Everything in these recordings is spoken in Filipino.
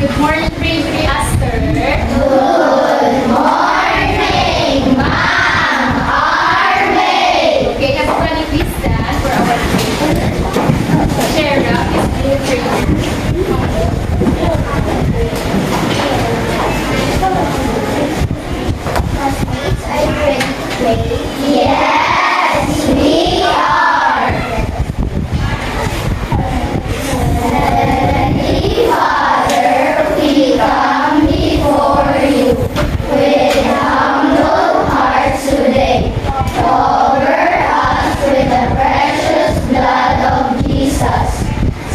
Good morning, Bravery Aster. Good morning, Ma'am Arvey. Okay, everybody please stand for our prayer. Share up is new prayer. Classmates, are you ready to play? Yes, we are. Heavenly Father, we come before you with humble hearts today. Cover us with the precious blood of Jesus.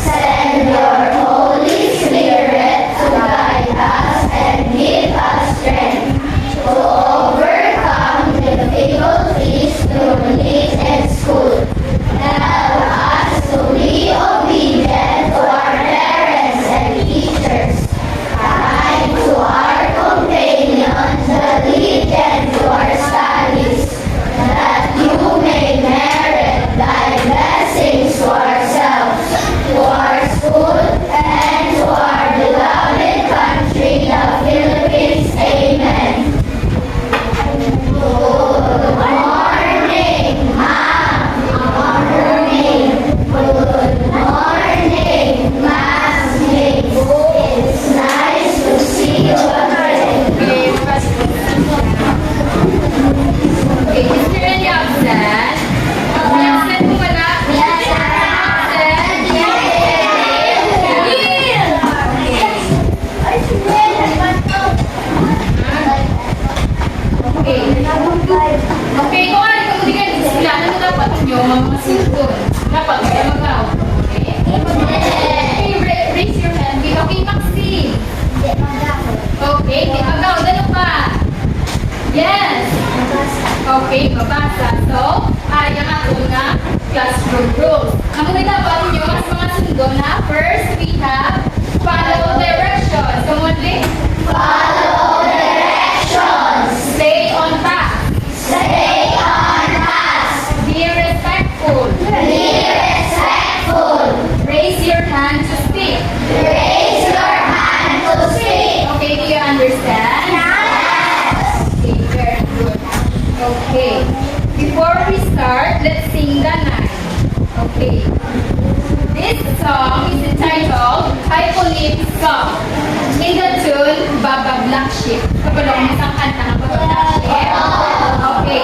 Send your Holy Spirit to guide us and give us strength to overcome difficulties through needs in school. Help us to be obedient to our parents and teachers, kind to our companions, diligent to our studies, that you may merit thy blessings to ourselves, to our school, and to our beloved country, the Philippines. Amen. Good morning, Ma'am. Morning. Good morning, classmates. It's nice to see you again. Okay, is there any absent? May absent mo wala? Yes, Absent? Okay. Okay, kung ano kung hindi kayo disiplina, ano dapat nyo? Mamasinton. Dapat kayo magaw. Okay? Okay, raise your hand. Okay, Maxine. Okay, di agaw. Dalo pa. Yes. Okay, mabasa. So, ang ato nga classroom rules. Ang mga dapat nyo, mas mga sundo na, first, we have follow directions. Come on, please. Follow directions. Stay on task. Stay on task. Be respectful. Be respectful. Raise your hand to speak. Raise your hand to speak. Okay, do you understand? Yes. Okay, very good. Okay. Before we start, let's sing the nine. Okay. This song is entitled Hypolite Song. In the tune, Baba Black Sheep. Kapalong isang kanta ng Baba Black Sheep. Okay.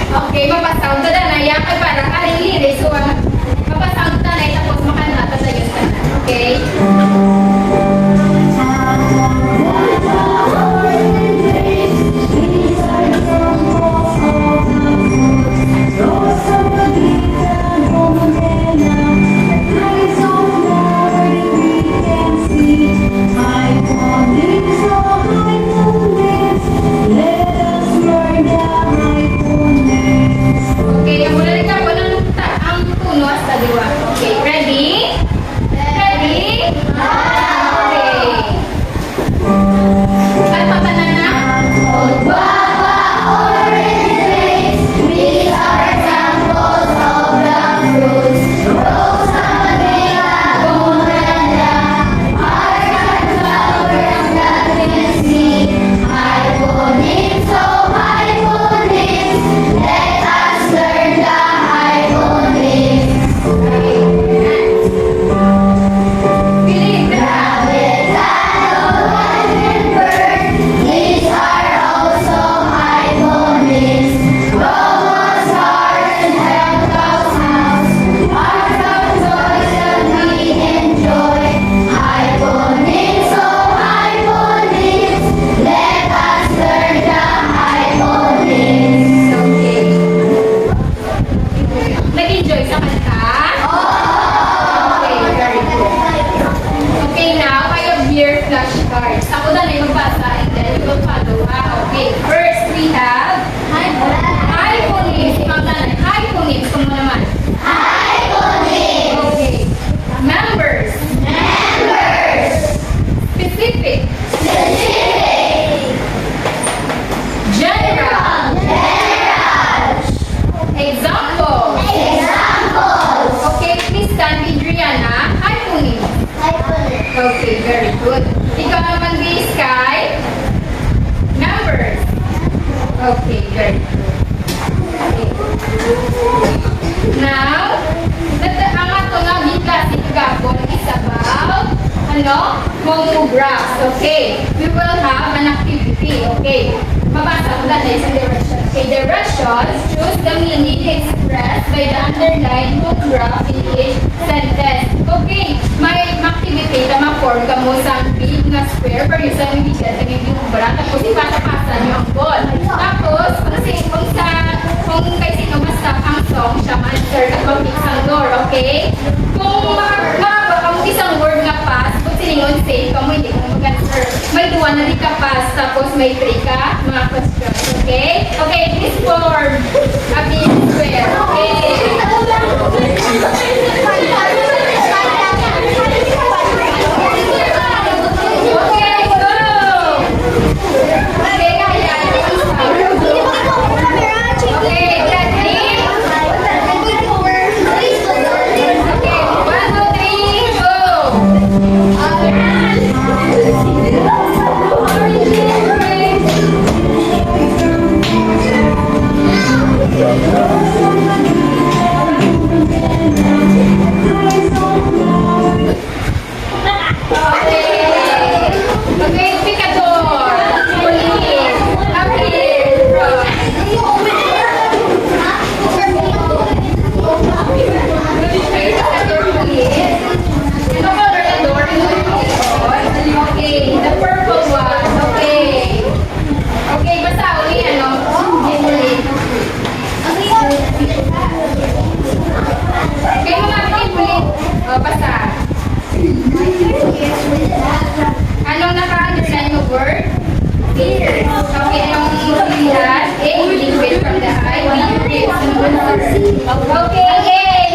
Okay, mapasound ka na. Yan ay parang aliliri. So, mapasound ka na. Tapos makanta. Tasayon ka na. Okay? Okay, ang mula rin ka. Walang ang tunos sa diwa. Okay, ready? Ready? Okay. Kanta ka na na? Guava orange grapes, these are examples of the fruits. Rose, Amadea, Gomorrah, are flowers that can see. Hyponyms, oh hyponyms, let us learn the hyponyms. Philip. Rabbit, cattle, and bird, these are also hyponyms. Robots, cars, and reptiles, mouse are some toys that we enjoy. Hyponyms, oh hyponyms, let us learn the hyponyms. Okay. Nag-enjoy sa kanta? Okay, very good. Okay, now, I have here flashcards. Ako na yung magbasa and then you will follow. Okay, first we have hyponyms. Pangkalan, hyponyms. Kung mo naman. Hyponyms. Okay. Members. Members. Specific. Specific. General. General. Example. Examples. Okay, please stand, Adriana. Hyponyms. Hyponyms. Okay, very Good. Ikaw naman, Grace, kay numbers. Okay, good. Okay. Now, ang ato nga bitas ikagapon is about monographs. Okay. We will have an activity. Okay. Mabasa ko na sa direction. Okay, directions. Choose the meaning expressed by the underlined monograph in each sentence. Okay. May activity na ma-form ka mo sa big na square pero yung sa bibigyan sa may binubra. Tapos ipapapasa niyo ang ball. Tapos, kung kay sino basta ang song, siya answer at mag-fix ang door. Okay? Kung ang isang word na pass, kung siningon safe ka mo, hindi ka mag-answer. May duwa na di ka pass, tapos may 3 ka, mga questions. Okay? Okay, this form a big square. Okay? Okay, go! Okay, kaya. Okay, that's it. Okay, 1, 2, 3, go! Okay, picador. Police. Appeal. Okay, picador, police. Ano color na door? Okay, the purple one. Okay. Okay, basta uli, police. Okay, mga police. Basta. Anong naka-underline yung word? Tears. Okay, anong lihat? A, liquid from the eye. B, tears. Okay, A,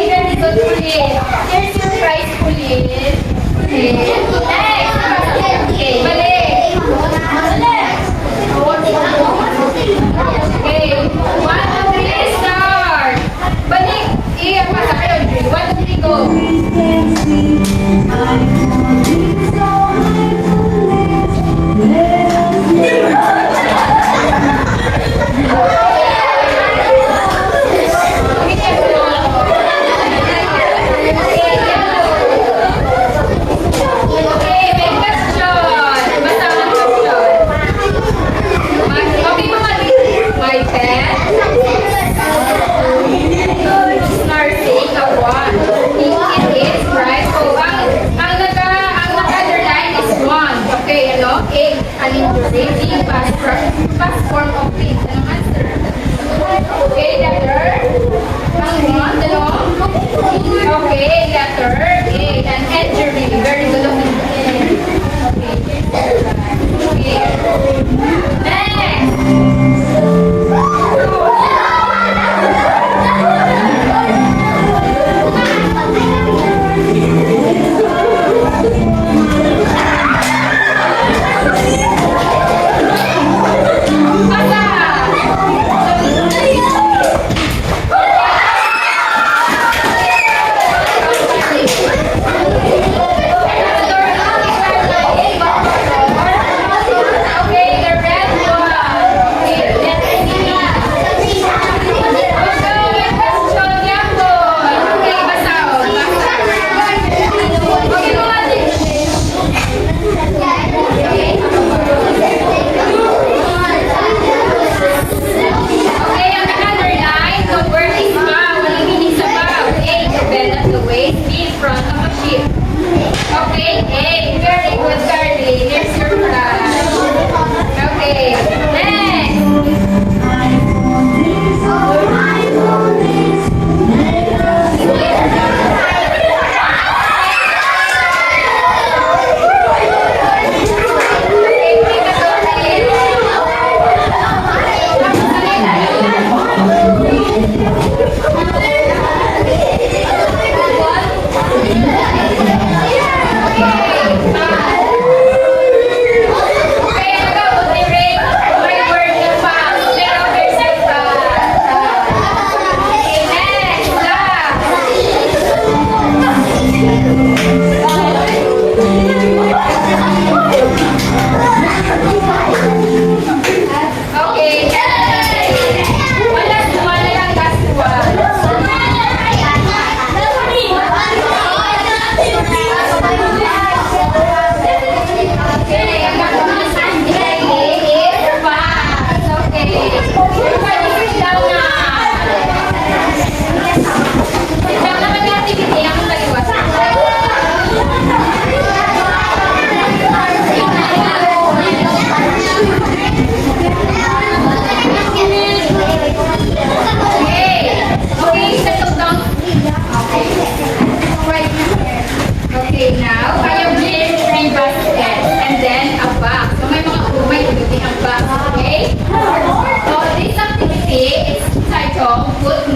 very good, police. Here's your prize, police. Okay. Next. Okay, mali. Okay, 1, 2, 3, start. Balik. Pasa kayo, 1, 2, 3, go. Okay, may question. Basta ang question. Okay, my pen. Nursing, a one. It is, right? So, ang naka-underline is one. Okay, ano? A, an injury. B, past form of it. Anong answer? Okay, letter. Ang one, ano? Okay, letter. A, an injury. Very good. Okay. Next.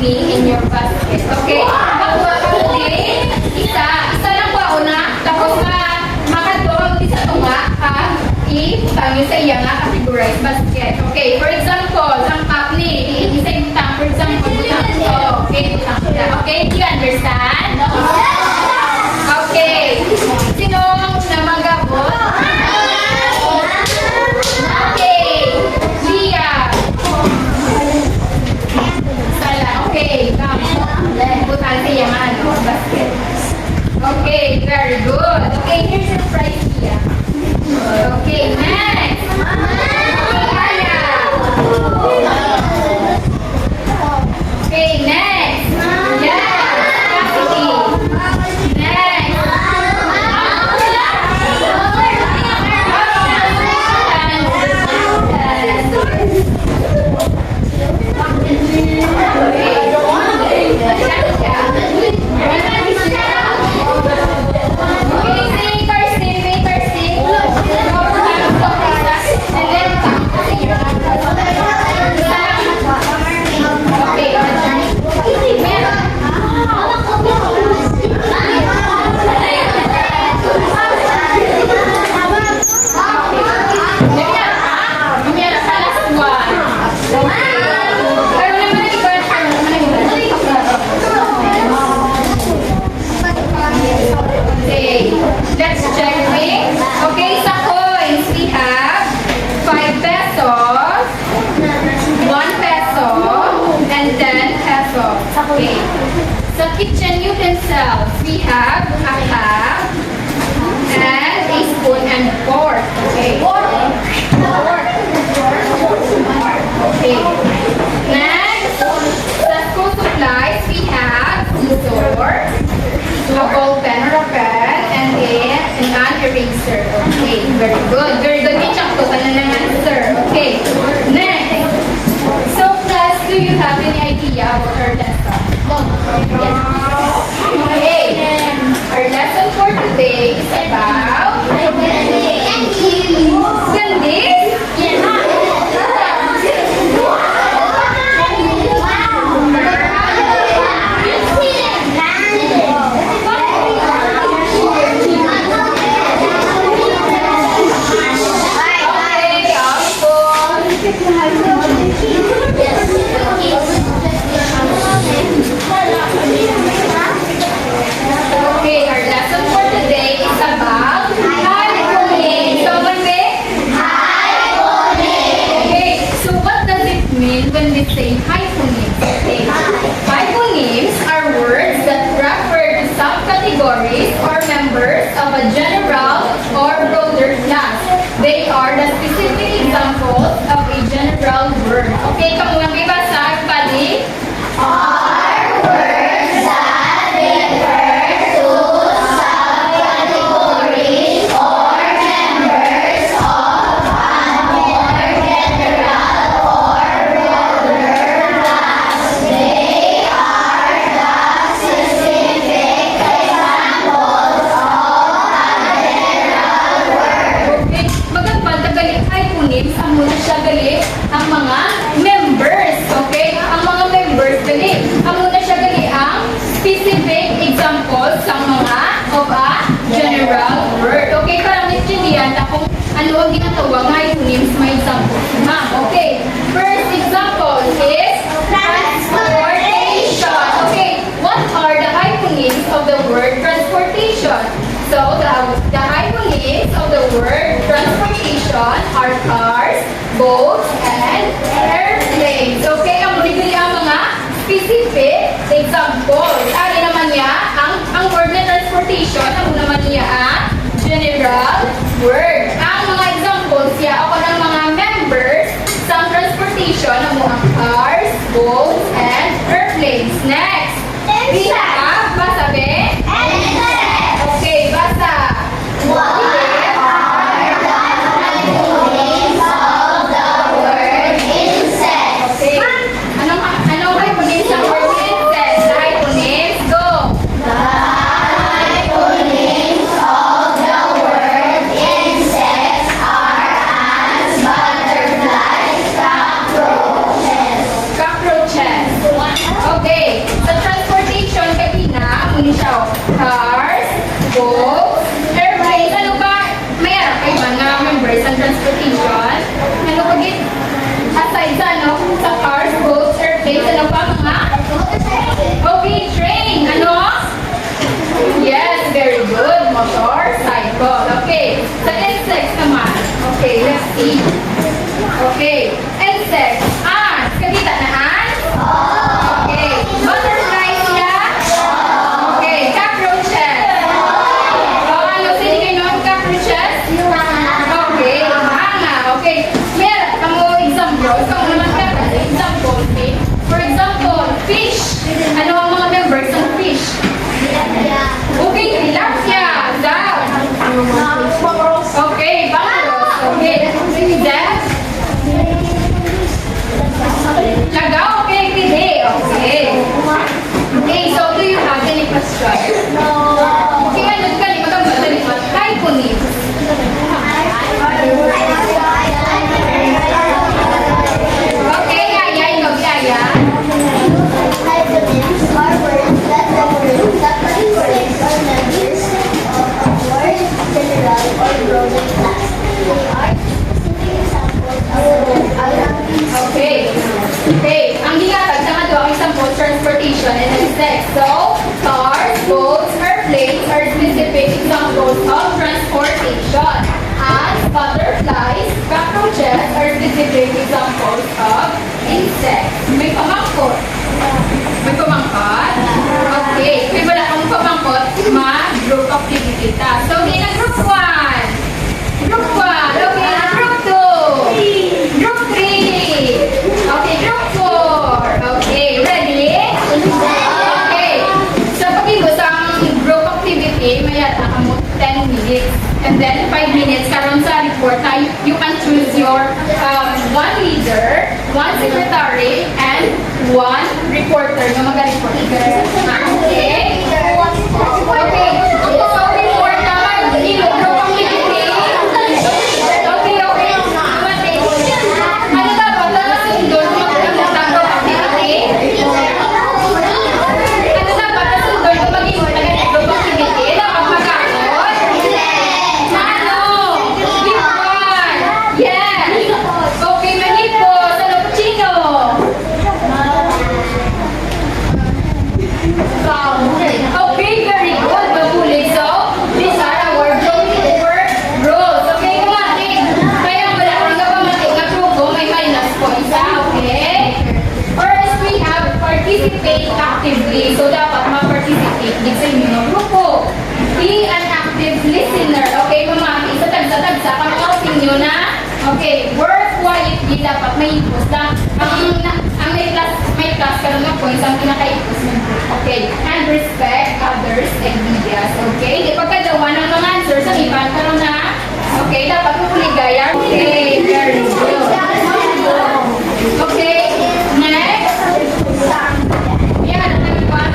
happening in your basket. Okay? Makuha ka mo din. Isa lang po una. Tapos makadua mo din sa tunga. I-putang yun sa iya nga categorized basket. Okay, for example, ang happening, isa yung butang. For example, butang ito. Okay, butang ito. Okay, do you understand? Okay. Sino na magabot? Okay. Leah. Sala. Okay. Butang sa iya nga, basket. Okay, very good. Okay, here's your prize, Leah. Okay, next. Aya. Okay, next. Yes. Cassidy. Next. Okay, let's check it. Okay, sa coins, we have 5 pesos, 1 peso, and 10 pesos. Okay. Sa kitchen utensils, we have a cup, and a spoon and fork. Okay. Okay. Next, sa school supplies, we have scissors, a ball pen or a pen, and an eraser. Okay, very good. Very good. Kitchen to ka na ng answer. Okay. Next. So, class, do you have any idea about our lesson? Okay. Our lesson for today is about candies. Okay, our lesson for today is about hyphenating. So, what is okay, so what does it mean when we say hyphenates? Okay. Hyphenates are words that refer to subcategories or members of a general or broader class. They are the specific examples of a general word. Okay, kamu nga may basa, everybody? Are words that refer to subcategories or members of a more general or broader class. They are the specific examples of a general word. Okay, magagpad na galit hyphenates, ang muna siya galit ang mga members. Okay, ang mga members galit. Ang muna siya galit ang specific examples sa mga of a general word. Okay, parang naintindihan na kung ano ang ginatawag ng hyphenates, may examples. Ma'am, okay. First example is transportation. Okay, what are the hyphenates of the word transportation? So, the hyphenates of the word transportation are cars, boats, and airplanes. Okay, ang bigli ang mga specific examples. Ari naman niya, ang word na transportation, ang naman niya ang general word. Ang mga examples niya, ako ng mga members sa transportation, ang mga cars, boats, and airplanes. Next, we have, basabi? Okay, basa. What are the hyphenates of the word insect? Okay. Anong hyphenates ng word insect? The hyphenates, go. The hyphenates of the word insects are ants, butterflies, cockroaches. Cockroaches. Okay. transportation. Ano pag aside sa ano, sa cars, boats, airplanes, ano pa mga? Okay, train. Ano? Yes, very good. Motorcycle. Okay. Sa insects naman. Okay, let's see. Okay. Insects. Ants. Kakita na ants? Okay. Butterflies siya? Okay. Cockroaches. Ano, sino kayo nun? Cockroaches? Okay. Hanga. Okay. Meron ka mo example. Ikaw naman ka kasi example. Okay. For example, fish. Ano ang mga members ng fish? Okay, tilapia. Dab. Okay, bangos. Okay. Dab. Lagaw. Okay, pili. Okay. Okay, so do you have any question? Okay, ano ka ni magkabalik? Hi, Puni. Okay, Yaya. Ikaw, Yaya. Okay. Okay. Ang ginatag sa mga doang isang boat transportation and insects. So, cars, boats, airplanes are specific examples of transportation. And butterflies, cockroaches are specific examples of insects. May pamangkot. May pamangkot? Okay. Kaya wala kang pamangkot, ma-group activity ta. So, okay na group 1. Group 1. Okay, na group 2. Group 3. Okay, group 4. Okay, ready? Okay. So, pag-ibos ang group activity, may yata ka mo 10 minutes. And then, 5 minutes karon sa report na you can choose your one leader, one secretary, and one reporter na mag-report. Okay? Okay. So, report naman. Group activity. Okay, okay. Ano dapat na sundon mag-imutang group activity? Ano dapat na sundon kung mag-imutang group activity? Dapat magkakot? Ano? Hipon! Yes! Okay, manipos! Ano po, chino? Okay, very good. Mabulig. So, these are our work rules. Okay, kumating. Kaya wala kang kapamating na grupo, may minus points. Okay? First, we have participate actively. So, dapat ma-participate din sa inyo ng grupo. Be an active listener. Okay, mamati. Sa tagsa-tagsa, kamausing nyo na. Okay, work quietly. Dapat may ipos lang. Ang may class ka ng points, ang pinaka-ipos ng group. Okay, and respect others' ideas. Okay, di pagkadawa ng mga answers, ang iban ka na. Okay, dapat pupuligaya. Okay, very good. Okay, next. Yan, ang iban.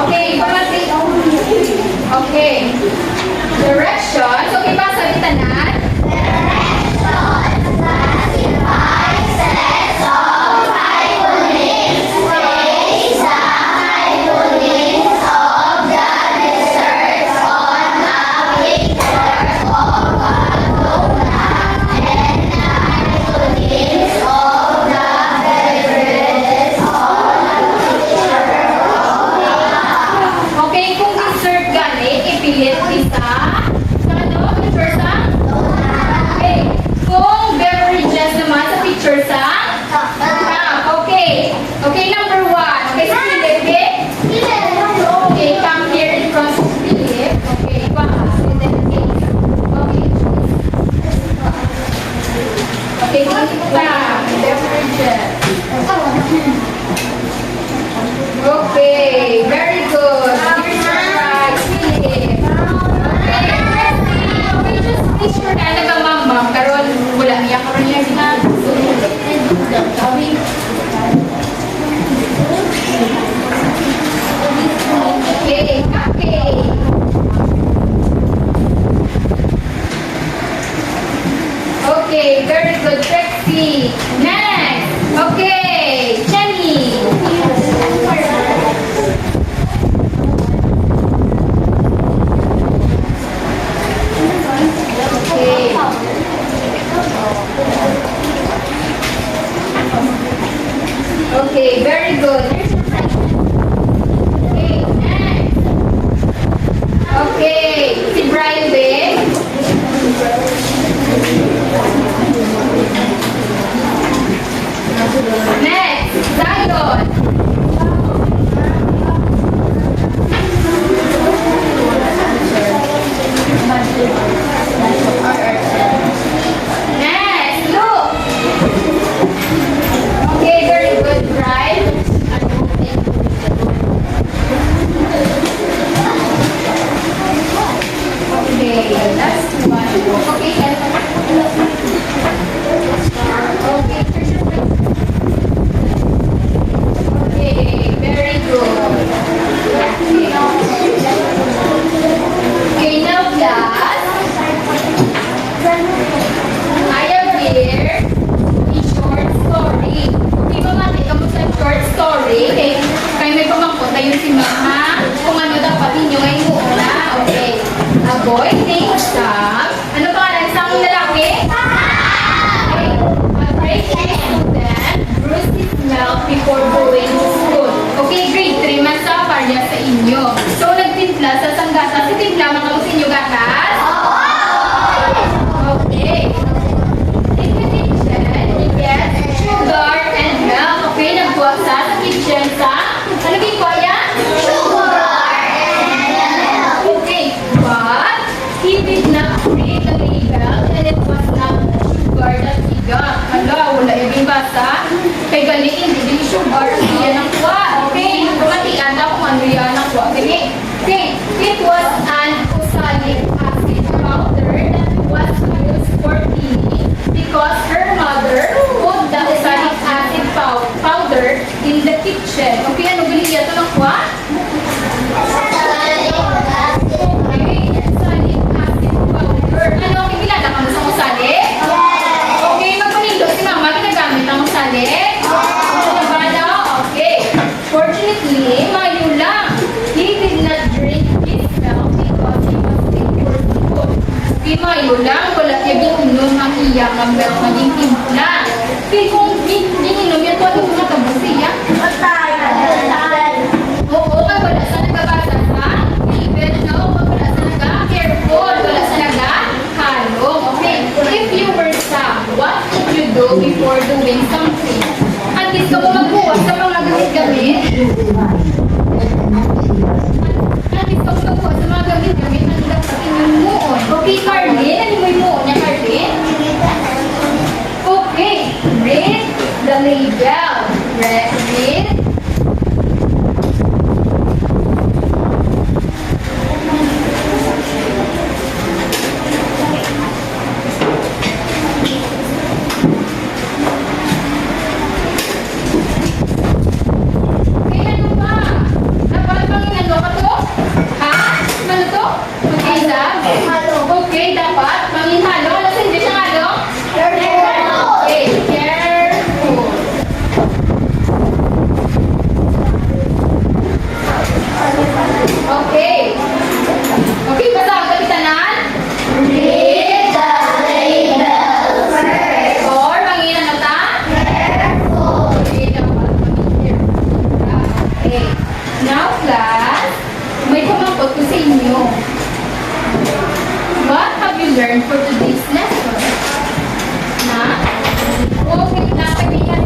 Okay, pamati. Okay. Directions. Okay, basa kita na. Okay, kung insert gani, ipilit isa. Sa ano? Picture sa? Okay. Kung beverages naman sa picture sa? Okay. Okay, number 1. Okay, sa Philip. Okay, come here in front of Philip. Okay, pass. And then case. Okay. Okay, kita. Beverages. Okay, very good. Here's your right, Philip. boy named Sam. Ano pangalan? Sam yung lalaki? Okay. A great student bruised his mouth before going to school. Okay, grade 3 man sa parya sa inyo. So, nagtimpla sa sanggata. Si timpla, makamusin inyo gatas? Okay. In the kitchen, he gets sugar and milk. Okay, nagbuwag sa kitchen sa... Ano ginawa yan? Okay, but he did not read the label and it was not sugar that he got. Hala, wala yung basa. Kay galiin, hindi sugar ang iyan ang kuha. Okay, kumatian na kung ano yan ang kuha. Okay, it was an oxalic acid powder that was used for cleaning because her mother put the oxalic acid powder in the kitchen. Okay, ano galing yan ito ng kuha? Okay, oxalic acid powder. Ano, kilala ka mo sa oxalic? Okay, magpanindo si mama, ginagamit ang oxalic? Diba? Okay. Fortunately, mayo lang. He did not drink his milk because he was sick for school. Okay, mayo lang. Wala niya ginunom ang iyang ang milk maging timpla. Okay, kung ginunom yan, kung ano kung matabos siya? Oo, kaya wala sa nagabasa sa label, no? Wala sa naga-careful, wala sa naga-halong. Okay, if you were Sam, what would you do before doing something? At least kung magbuwas sa mga gamit-gamit, at least kung magbuwas sa mga gamit-gamit, ang dapat inyong muon. Okay, Carlin, ano mo yung muon niya, Carlin? Okay, read the label. Read. Okay, ano ba? Dapat bang inano ka to? Ha? Ano to? Okay, Zab? Okay, dapat manginhalo. Ano sa English ang halo? Okay, careful. Okay. Okay, basta ang kapitanan? Or, manginano ta? Okay, dapat manginhalo. Okay. Now, class, may kumapot ko sa inyo. What have you learned for today's lesson? Na? Okay, napagigyan.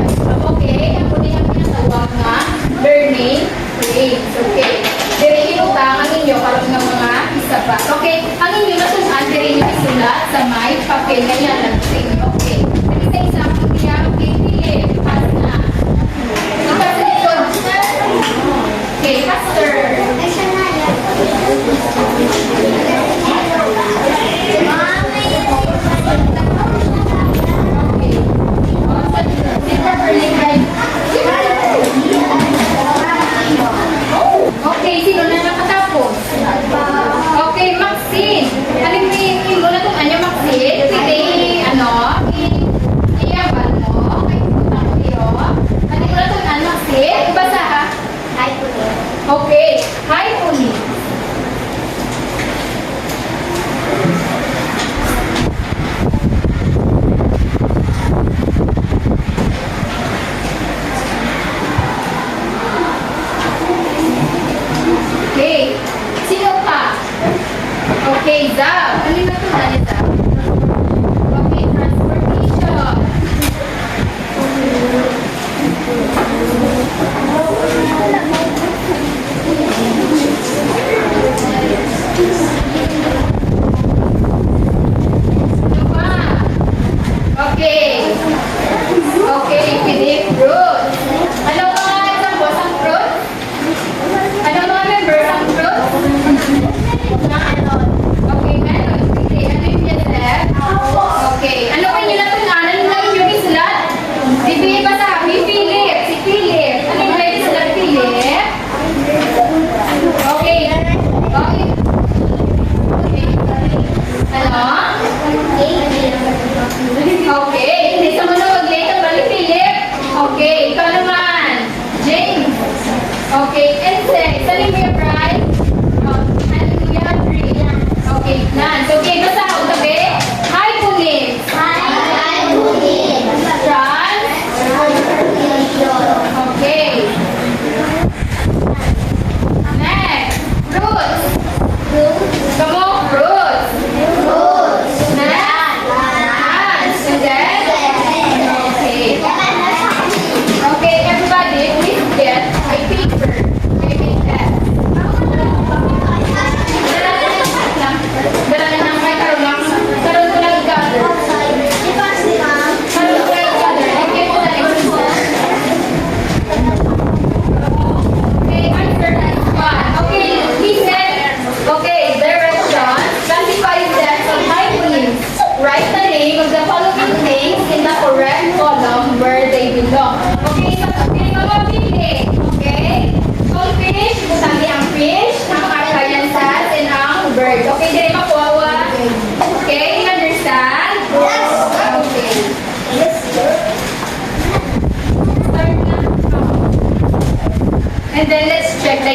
Okay, ako din ang pinatawag na learning phrase. Okay. Direhin utang ang inyo karoon ng mga isa pa. Okay, ang inyo natunan, direhin yung isulat sa may papel na yan lang sa inyo. Okay. Isa-isa ang kaya, okay, dili. Pass na. Pass na ito. Okay, faster. Okay, sino na nakatapos? Okay, Maxine. Alin mo yung muna kung ano, Maxine? Pwede, iyaban mo. Okay, pupunta ko iyo. Alin mo na kung ano, Maxine? Ibasa ha? Okay, hi, Uli. Okay. Sino pa? Okay, Zab. Ano yung natunan ni Zab? Okay, transportation. Ano pa? Okay. Okay, pili fruit. Ano mga example ng fruit? Ano mga members ng fruit? Okay, melon.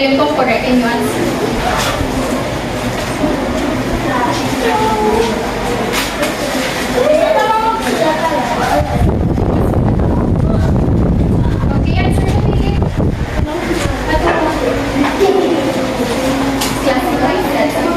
Ngayon po, correct in your answer. Okay, answer na pili. Classify sets of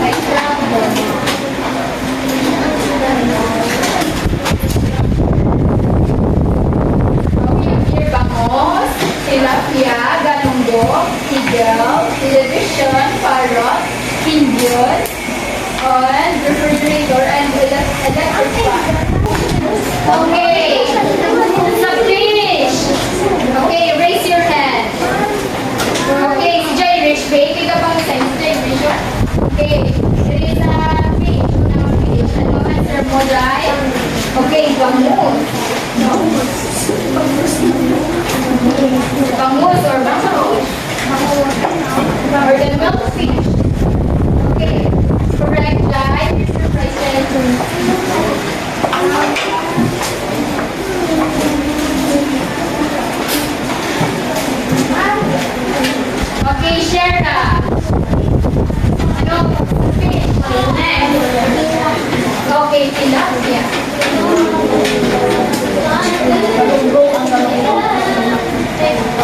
okay, here bangos, tilapia, galunggong, eagle, television, parrot, pigeon, and refrigerator, and electric fan. Okay, sa fish. Okay, raise your hand. Okay, si Jairish, baby ka pang isa, si Jairish. Okay, there is a fish. Unang fish. Ano answer mo, Jai? Okay, bangus. Bangus or bangus? Or the milkfish. Okay, correct, Jai. Here's your prize. Okay, Sherda. Ano? Fish. Next. Okay, tilapia.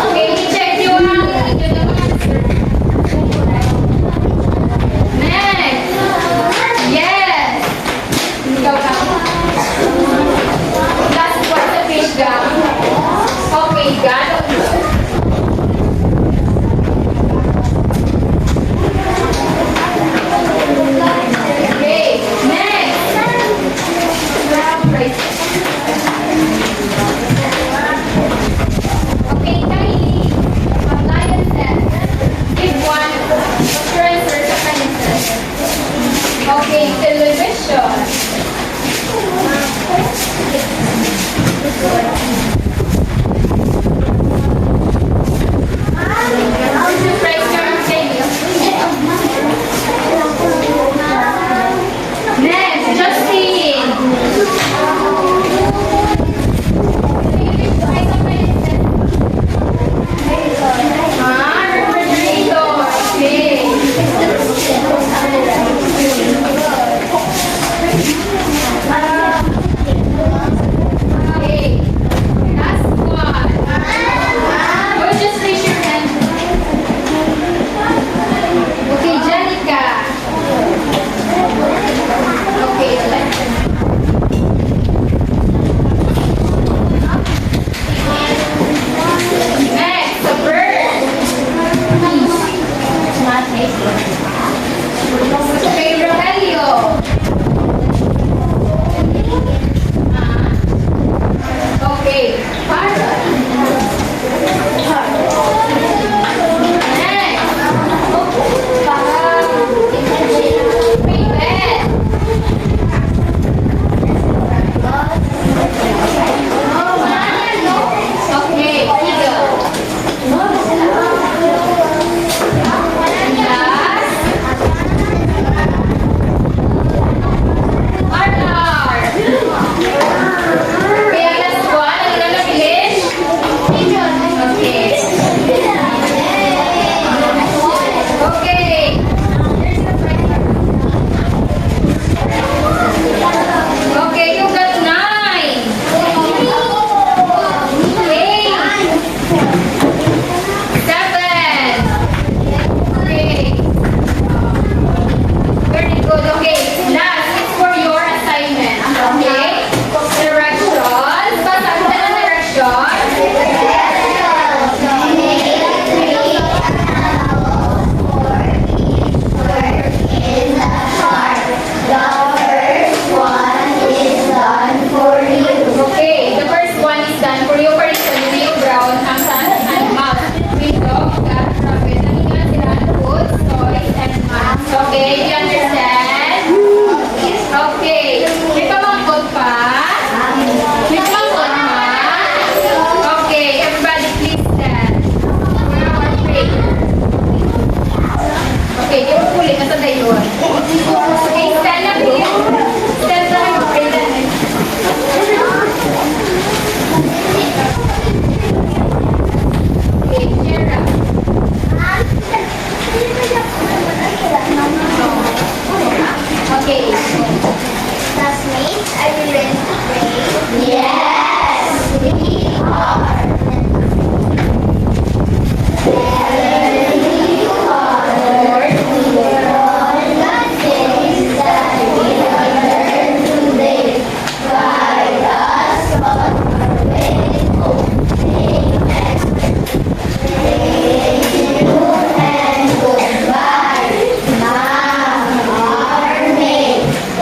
Okay, i-check yung answer. Next. Yes. Ikaw ka. Last one sa fish ga. Okay, galon. Okay, next. Crab rice. Okay, Kylie. Appliances. Give one. What's your answer sa appliances? Okay, television. What's your price card, Kylie? Next, Justin. Refrigerator. Okay. Last one. Oh, just raise your hand. Okay, Janica. Okay, Alexa. Next, a bird.